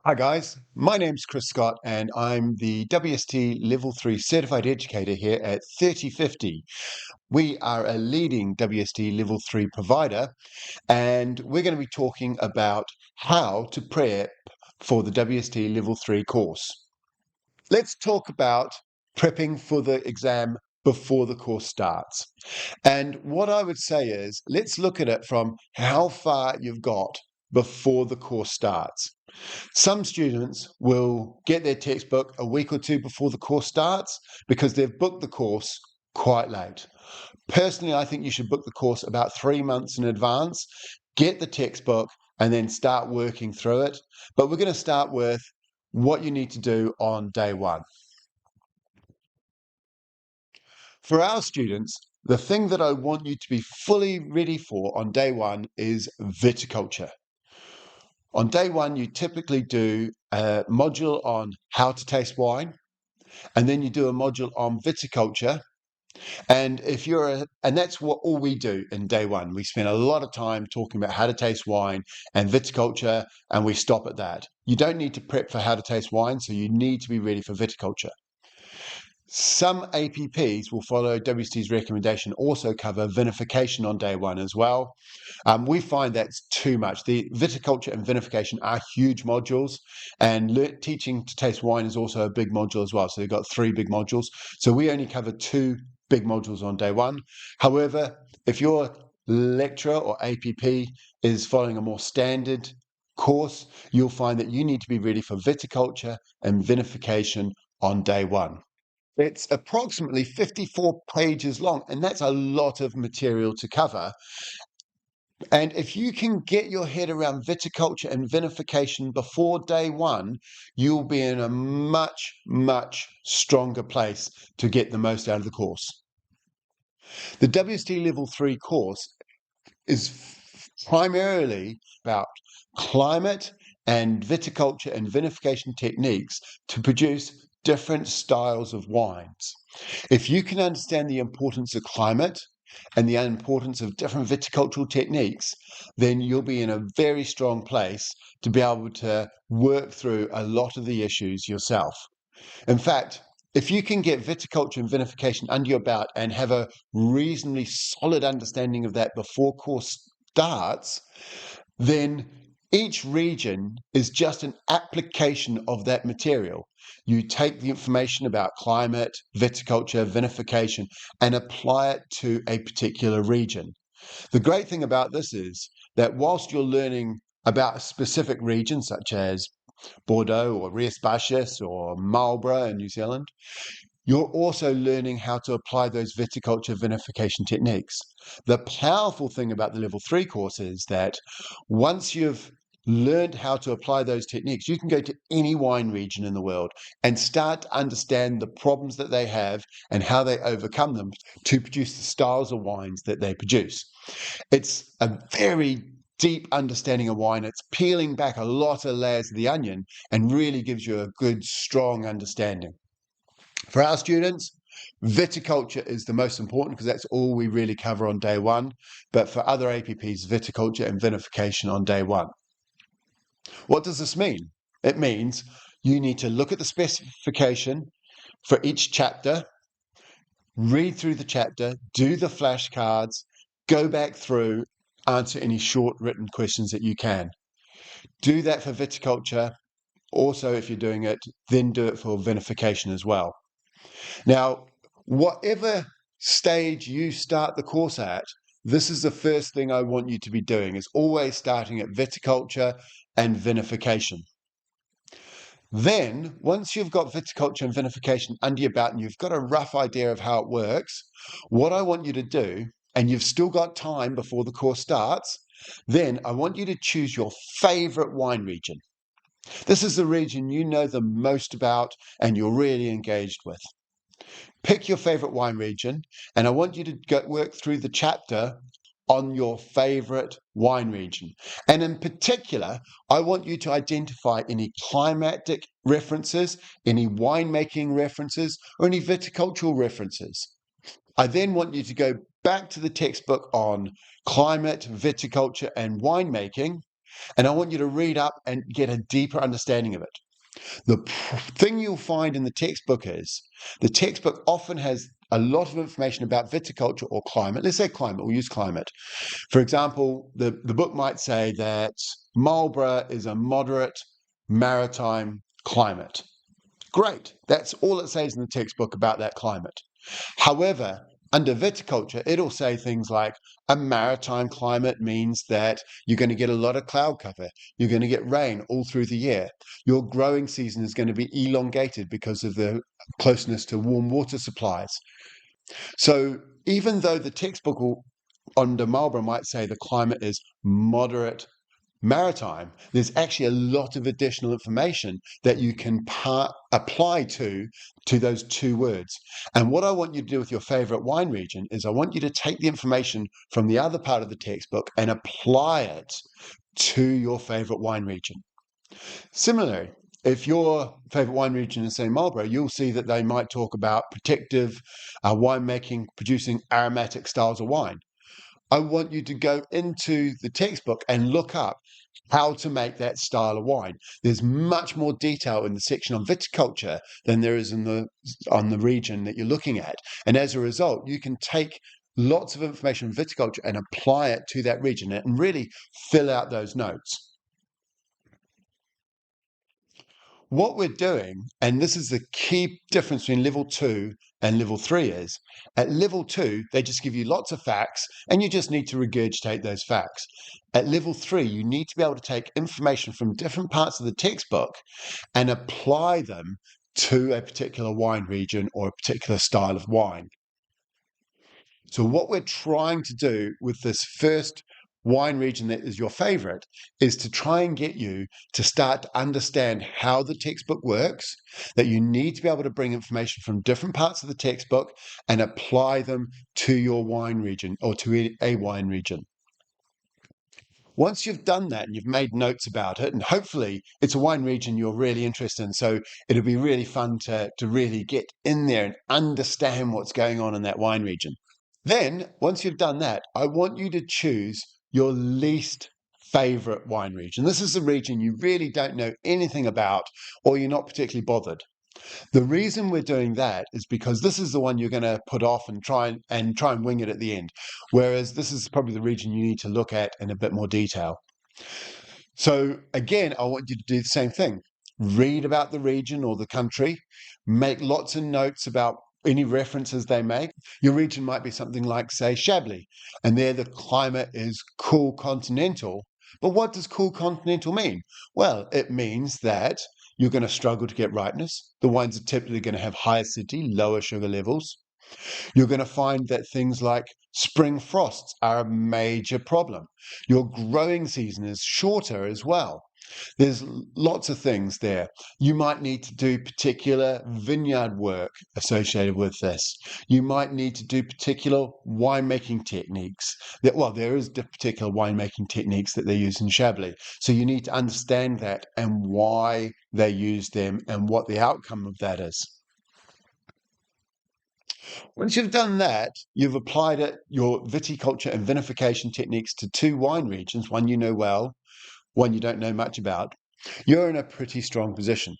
Hi guys, my name's Chris Scott and I'm the WSET Level 3 Certified Educator here at 3050. We are a leading WSET Level 3 provider and we're going to be talking about how to prep for the WSET Level 3 course. Let's talk about prepping for the exam before the course starts. And what I would say is, let's look at it from how far you've got before the course starts. Some students will get their textbook a week or two before the course starts because they've booked the course quite late. Personally, I think you should book the course about 3 months in advance, get the textbook, and then start working through it. But we're going to start with what you need to do on day one. For our students, the thing that I want you to be fully ready for on day one is viticulture. On day one, you typically do a module on how to taste wine, and then you do a module on viticulture. And that's what all we do in day one. We spend a lot of time talking about how to taste wine and viticulture, and we stop at that. You don't need to prep for how to taste wine, so you need to be ready for viticulture. Some APPs will follow WSET's recommendation, also cover vinification on day one as well. We find that's too much. The viticulture and vinification are huge modules, and teaching to taste wine is also a big module as well. So they've got 3 big modules. So we only cover 2 big modules on day one. However, if your lecturer or APP is following a more standard course, you'll find that you need to be ready for viticulture and vinification on day one. It's approximately 54 pages long, and that's a lot of material to cover. And if you can get your head around viticulture and vinification before day one, you'll be in a much, much stronger place to get the most out of the course. The WSET Level 3 course is primarily about climate and viticulture and vinification techniques to produce different styles of wines. If you can understand the importance of climate and the importance of different viticultural techniques, then you'll be in a very strong place to be able to work through a lot of the issues yourself. In fact, if you can get viticulture and vinification under your belt and have a reasonably solid understanding of that before course starts, then each region is just an application of that material. You take the information about climate, viticulture, vinification, and apply it to a particular region. The great thing about this is that whilst you're learning about a specific region, such as Bordeaux or Ries Baixa or Marlborough in New Zealand, you're also learning how to apply those viticulture vinification techniques. The powerful thing about the level 3 course is that once you've learned how to apply those techniques, you can go to any wine region in the world and start to understand the problems that they have and how they overcome them to produce the styles of wines that they produce. It's a very deep understanding of wine. It's peeling back a lot of layers of the onion and really gives you a good, strong understanding. For our students, viticulture is the most important because that's all we really cover on day one. But for other APPs, viticulture and vinification on day one. What does this mean? It means you need to look at the specification for each chapter, read through the chapter, do the flashcards, go back through, answer any short written questions that you can. Do that for viticulture. Also, if you're doing it, then do it for vinification as well. Now, whatever stage you start the course at, this is the first thing I want you to be doing, is always starting at viticulture and vinification. Then, once you've got viticulture and vinification under your belt and you've got a rough idea of how it works, what I want you to do, and you've still got time before the course starts, then I want you to choose your favorite wine region. This is the region you know the most about and you're really engaged with. Pick your favorite wine region, and I want you to work through the chapter on your favorite wine region. And in particular, I want you to identify any climatic references, any winemaking references, or any viticultural references. I then want you to go back to the textbook on climate, viticulture, and winemaking And I want you to read up and get a deeper understanding of it. The thing you'll find in the textbook is the textbook often has a lot of information about viticulture or climate. Let's say climate, we'll use climate. For example, the book might say that Marlborough is a moderate maritime climate. Great, that's all it says in the textbook about that climate. However, under viticulture, it'll say things like a maritime climate means that you're going to get a lot of cloud cover. You're going to get rain all through the year. Your growing season is going to be elongated because of the closeness to warm water supplies. So even though the textbook under Marlborough might say the climate is moderate maritime, there's actually a lot of additional information that you can apply to those two words. And what I want you to do with your favorite wine region is I want you to take the information from the other part of the textbook and apply it to your favorite wine region. Similarly, if your favorite wine region is, say, Marlborough, you'll see that they might talk about protective winemaking, producing aromatic styles of wine. I want you to go into the textbook and look up how to make that style of wine. There's much more detail in the section on viticulture than there is on the region that you're looking at. And as a result, you can take lots of information on viticulture and apply it to that region and really fill out those notes. What we're doing, and this is the key difference between level 2 and level 3, is at level 2, they just give you lots of facts and you just need to regurgitate those facts. At level 3, you need to be able to take information from different parts of the textbook and apply them to a particular wine region or a particular style of wine. So what we're trying to do with this first wine region that is your favorite is to try and get you to start to understand how the textbook works, that you need to be able to bring information from different parts of the textbook and apply them to your wine region or to a wine region. Once you've done that and you've made notes about it, and hopefully it's a wine region you're really interested in, so it'll be really fun to really get in there and understand what's going on in that wine region. Then, once you've done that, I want you to choose your least favorite wine region. This is the region you really don't know anything about or you're not particularly bothered. The reason we're doing that is because this is the one you're going to put off and try and wing it at the end. Whereas this is probably the region you need to look at in a bit more detail. So again, I want you to do the same thing. Read about the region or the country, make lots of notes about any references they make. Your region might be something like, say, Chablis, and there the climate is cool continental. But what does cool continental mean? Well, it means that you're going to struggle to get ripeness. The wines are typically going to have high acidity, lower sugar levels. You're going to find that things like spring frosts are a major problem. Your growing season is shorter as well. There's lots of things there. You might need to do particular vineyard work associated with this. You might need to do particular winemaking techniques. There is particular winemaking techniques that they use in Chablis. So you need to understand that and why they use them and what the outcome of that is. Once you've done that, you've applied your viticulture and vinification techniques to two wine regions, one you know well, one you don't know much about. You're in a pretty strong position.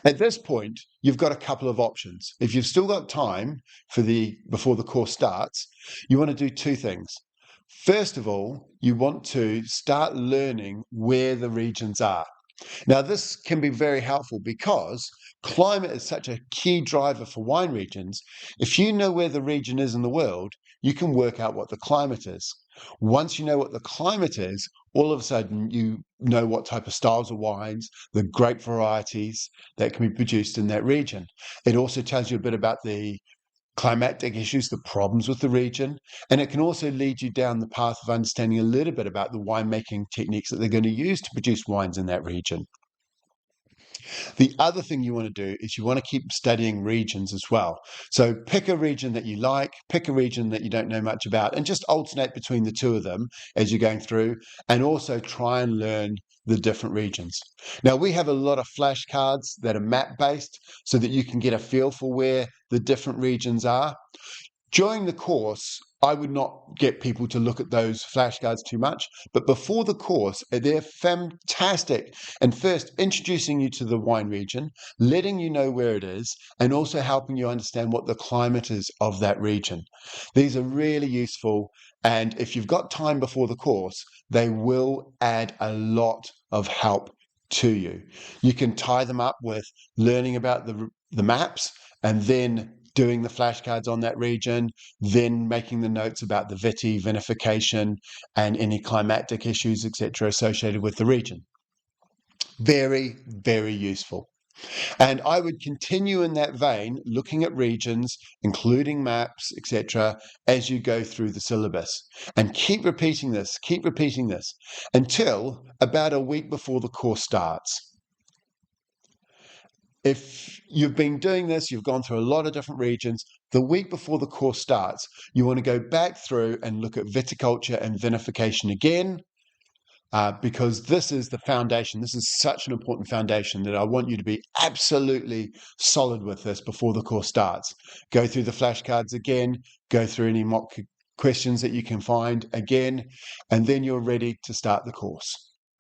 At this point, you've got a couple of options. If you've still got time before the course starts, you want to do two things. First of all, you want to start learning where the regions are. Now, this can be very helpful because climate is such a key driver for wine regions. If you know where the region is in the world, you can work out what the climate is. Once you know what the climate is, all of a sudden you know what type of styles of wines, the grape varieties that can be produced in that region. It also tells you a bit about the climatic issues, the problems with the region, and it can also lead you down the path of understanding a little bit about the winemaking techniques that they're going to use to produce wines in that region. The other thing you want to do is you want to keep studying regions as well. So pick a region that you like, pick a region that you don't know much about, and just alternate between the two of them as you're going through, and also try and learn the different regions. Now, we have a lot of flashcards that are map-based so that you can get a feel for where the different regions are. During the course, I would not get people to look at those flashcards too much, but before the course, they're fantastic. And first, introducing you to the wine region, letting you know where it is, and also helping you understand what the climate is of that region. These are really useful, and if you've got time before the course, they will add a lot of help to you. You can tie them up with learning about the maps and then doing the flashcards on that region, then making the notes about the vinification and any climatic issues, etc., associated with the region. Very, very useful. And I would continue in that vein, looking at regions, including maps, etc., as you go through the syllabus. And keep repeating this until about a week before the course starts. If you've been doing this, you've gone through a lot of different regions, the week before the course starts, you want to go back through and look at viticulture and vinification again, because this is the foundation. This is such an important foundation that I want you to be absolutely solid with this before the course starts. Go through the flashcards again, go through any mock questions that you can find again, and then you're ready to start the course.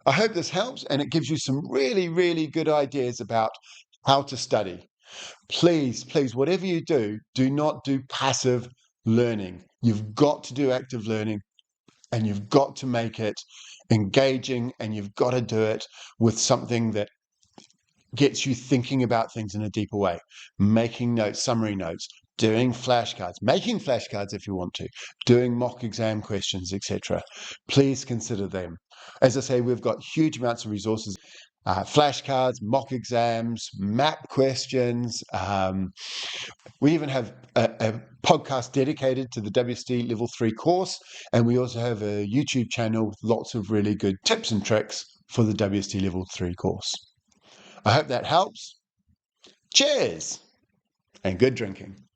I hope this helps and it gives you some really, really good ideas about how to study. Please, please, whatever you do, do not do passive learning. You've got to do active learning and you've got to make it engaging and you've got to do it with something that gets you thinking about things in a deeper way. Making notes, summary notes, doing flashcards, making flashcards if you want to, doing mock exam questions, etc. Please consider them. As I say, we've got huge amounts of resources. Flashcards, mock exams, map questions. We even have a podcast dedicated to the WSET Level 3 course, and we also have a YouTube channel with lots of really good tips and tricks for the WSET Level 3 course. I hope that helps. Cheers and good drinking.